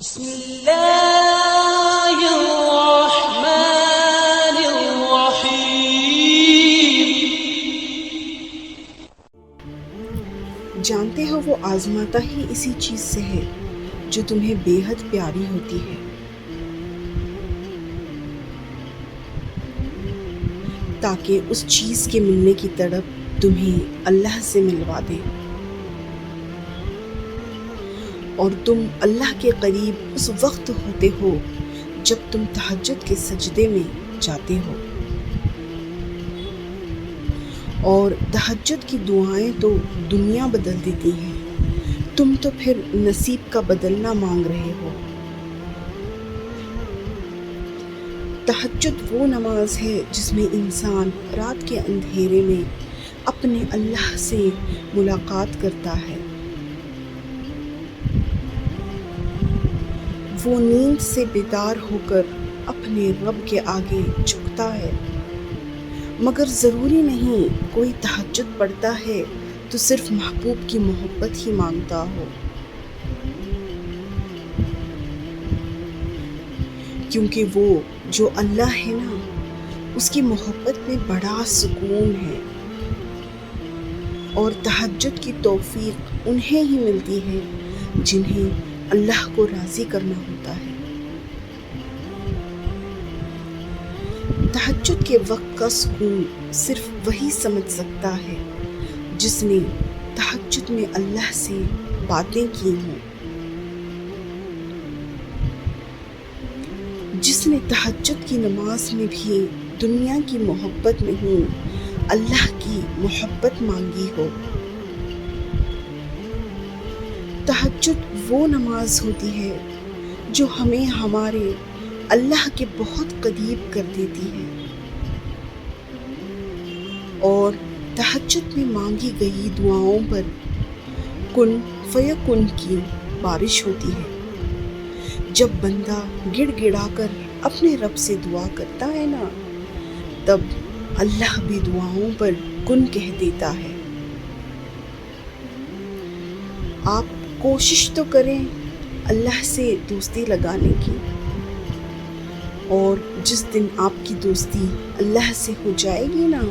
بسم اللہ الرحمن الرحیم۔ جانتے ہو وہ آزماتا ہی اسی چیز سے ہے جو تمہیں بے حد پیاری ہوتی ہے، تاکہ اس چیز کے ملنے کی تڑپ تمہیں اللہ سے ملوا دے، اور تم اللہ کے قریب اس وقت ہوتے ہو جب تم تہجد کے سجدے میں جاتے ہو، اور تہجد کی دعائیں تو دنیا بدل دیتی ہیں، تم تو پھر نصیب کا بدلنا مانگ رہے ہو۔ تہجد وہ نماز ہے جس میں انسان رات کے اندھیرے میں اپنے اللہ سے ملاقات کرتا ہے، وہ نیند سے بیدار ہو کر اپنے رب کے آگے جھکتا ہے، مگر ضروری نہیں کوئی تہجد پڑھتا ہے تو صرف محبوب کی محبت ہی مانگتا ہو، کیونکہ وہ جو اللہ ہے نا، اس کی محبت میں بڑا سکون ہے، اور تہجد کی توفیق انہیں ہی ملتی ہے جنہیں اللہ کو راضی کرنا ہوتا ہے۔ تہجد کے وقت کا سکون صرف وہی سمجھ سکتا ہے جس نے تہجد میں اللہ سے باتیں کی ہوں، جس نے تہجد کی نماز میں بھی دنیا کی محبت نہیں اللہ کی محبت مانگی ہو۔ تہجد وہ نماز ہوتی ہے جو ہمیں ہمارے اللہ کے بہت قریب کر دیتی ہے، اور تہجد میں مانگی گئی دعاؤں پر کن فیکن کی بارش ہوتی ہے۔ جب بندہ گڑ گڑا کر اپنے رب سے دعا کرتا ہے نا، تب اللہ بھی دعاؤں پر کن کہہ دیتا ہے۔ آپ کوشش تو کریں اللہ سے دوستی لگانے کی، اور جس دن آپ کی دوستی اللہ سے ہو جائے گی نا،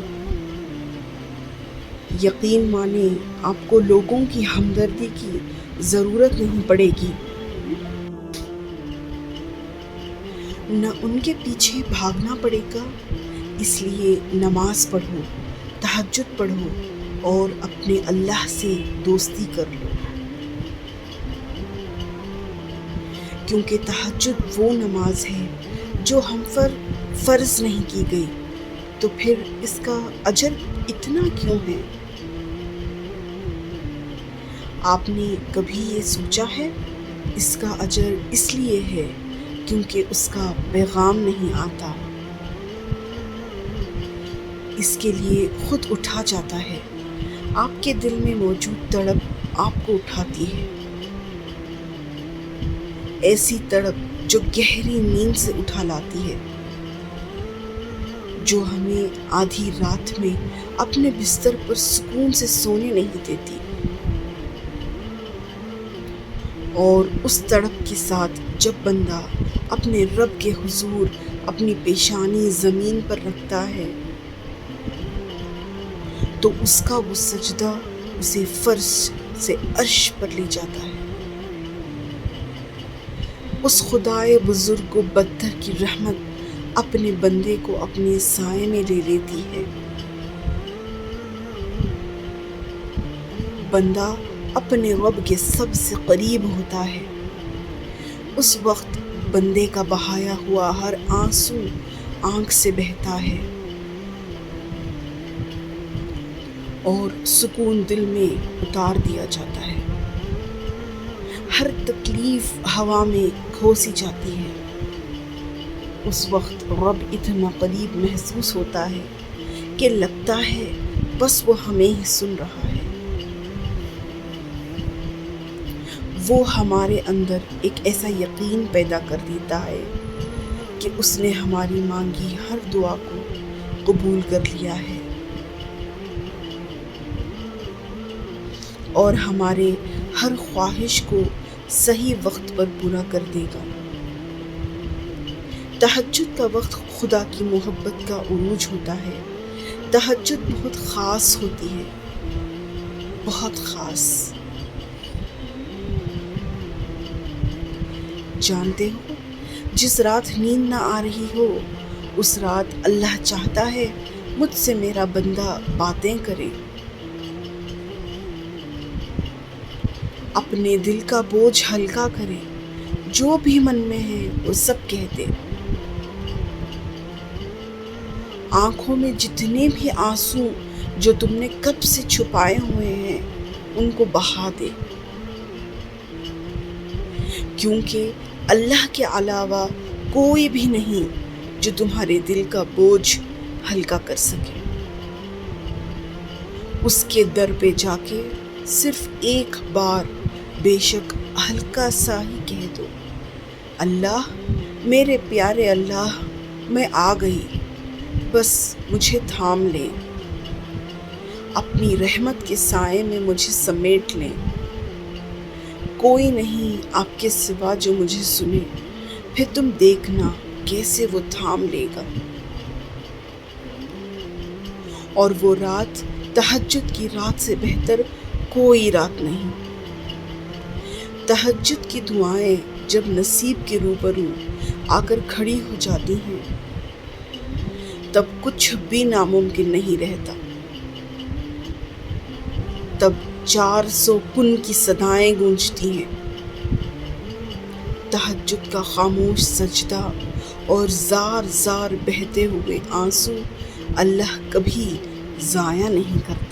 یقین مانیں آپ کو لوگوں کی ہمدردی کی ضرورت نہیں پڑے گی، نہ ان کے پیچھے بھاگنا پڑے گا۔ اس لیے نماز پڑھو، تہجد پڑھو، اور اپنے اللہ سے دوستی کر لو، کیونکہ تہجد وہ نماز ہے جو ہم پر فرض نہیں کی گئی، تو پھر اس کا اجر اتنا کیوں ہے؟ آپ نے کبھی یہ سوچا ہے؟ اس کا اجر اس لیے ہے کیونکہ اس کا پیغام نہیں آتا، اس کے لیے خود اٹھا جاتا ہے، آپ کے دل میں موجود تڑپ آپ کو اٹھاتی ہے، ایسی تڑپ جو گہری نیند سے اٹھا لاتی ہے، جو ہمیں آدھی رات میں اپنے بستر پر سکون سے سونے نہیں دیتی، اور اس تڑپ کے ساتھ جب بندہ اپنے رب کے حضور اپنی پیشانی زمین پر رکھتا ہے تو اس کا وہ سجدہ اسے فرش سے عرش پر لے جاتا ہے۔ اس خدائے بزرگ و برتر کی رحمت اپنے بندے کو اپنے سائے میں لے لیتی ہے۔ بندہ اپنے رب کے سب سے قریب ہوتا ہے، اس وقت بندے کا بہایا ہوا ہر آنسو آنکھ سے بہتا ہے، اور سکون دل میں اتار دیا جاتا ہے، ہر تکلیف ہوا میں کھوسی جاتی ہے۔ اس وقت رب اتنا قریب محسوس ہوتا ہے کہ لگتا ہے بس وہ ہمیں ہی سن رہا ہے۔ وہ ہمارے اندر ایک ایسا یقین پیدا کر دیتا ہے کہ اس نے ہماری مانگی ہر دعا کو قبول کر لیا ہے، اور ہمارے ہر خواہش کو صحیح وقت پر پورا کر دے گا۔ تہجد کا وقت خدا کی محبت کا عروج ہوتا ہے۔ تہجد بہت خاص ہوتی ہے، بہت خاص۔ جانتے ہو، جس رات نیند نہ آ رہی ہو، اس رات اللہ چاہتا ہے مجھ سے میرا بندہ باتیں کرے، اپنے دل کا بوجھ ہلکا کرے، جو بھی من میں ہے وہ سب کہہ دے، آنکھوں میں جتنے بھی آنسو جو تم نے کب سے چھپائے ہوئے ہیں ان کو بہا دے، کیونکہ اللہ کے علاوہ کوئی بھی نہیں جو تمہارے دل کا بوجھ ہلکا کر سکے۔ اس کے در پہ جا کے صرف ایک بار بے شک ہلکا سا ہی کہہ دو، اللہ، میرے پیارے اللہ، میں آ گئی، بس مجھے تھام لیں، اپنی رحمت کے سائے میں مجھے سمیٹ لیں، کوئی نہیں آپ کے سوا جو مجھے سنے، پھر تم دیکھنا کیسے وہ تھام لے گا۔ اور وہ رات تہجد کی رات سے بہتر کوئی رات نہیں۔ تہجد کی دعائیں جب نصیب کے روبرو آ کر کھڑی ہو جاتی ہیں تب کچھ بھی ناممکن نہیں رہتا، تب 400 کن کی صدائیں گونجتی ہیں۔ تہجد کا خاموش سجدہ اور زار زار بہتے ہوئے آنسو اللہ کبھی ضائع نہیں کرتا۔